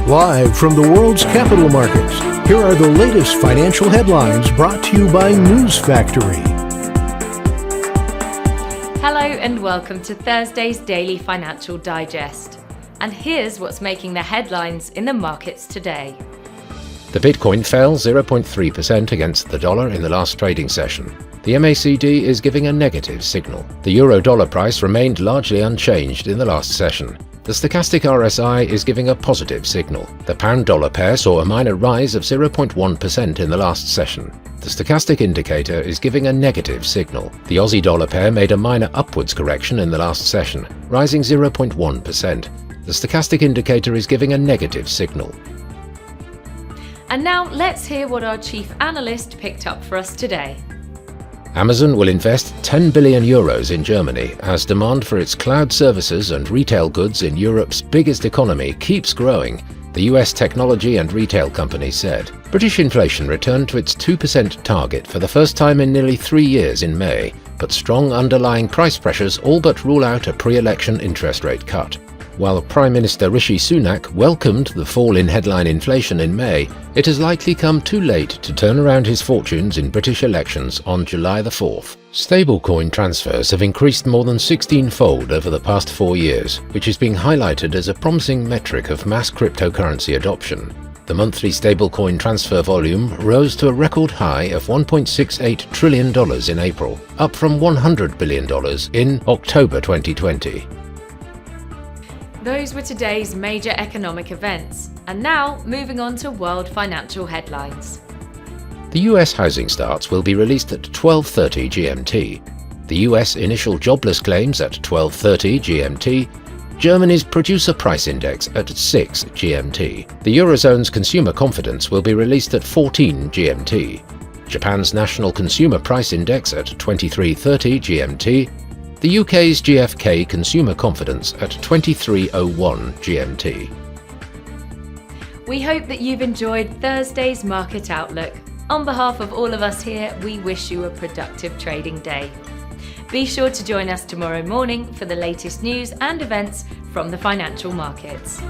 Live from the world's capital markets, here are the latest financial headlines brought to you by News Factory. Hello and welcome to Thursday's Daily Financial Digest. And here's what's making the headlines in the markets today. The Bitcoin fell 0.3% against the dollar in the last trading session. The MACD is giving a negative signal. The euro-dollar price remained largely unchanged in the last session. The stochastic RSI is giving a positive signal. The pound-dollar pair saw a minor rise of 0.1% in the last session. The stochastic indicator is giving a negative signal. The Aussie-dollar pair made a minor upwards correction in the last session, rising 0.1%. The stochastic indicator is giving a negative signal. And now let's hear what our chief analyst picked up for us today. Amazon will invest 10 billion euros in Germany as demand for its cloud services and retail goods in Europe's biggest economy keeps growing, the US technology and retail company said. British inflation returned to its 2% target for the first time in nearly 3 years in May, but strong underlying price pressures all but rule out a pre-election interest rate cut. While Prime Minister Rishi Sunak welcomed the fall in headline inflation in May, it has likely come too late to turn around his fortunes in British elections on July the 4th. Stablecoin transfers have increased more than 16-fold over the past 4 years, which is being highlighted as a promising metric of mass cryptocurrency adoption. The monthly stablecoin transfer volume rose to a record high of $1.68 trillion in April, up from $100 billion in October 2020. Those were today's major economic events. And now, moving on to world financial headlines. The US housing starts will be released at 12:30 GMT. The US initial jobless claims at 12:30 GMT. Germany's producer price index at 6 GMT. The Eurozone's consumer confidence will be released at 14 GMT. Japan's national consumer price index at 23:30 GMT. The UK's GfK consumer confidence at 23:01 GMT. We hope that you've enjoyed Thursday's Market Outlook. On behalf of all of us here, we wish you a productive trading day. Be sure to join us tomorrow morning for the latest news and events from the financial markets.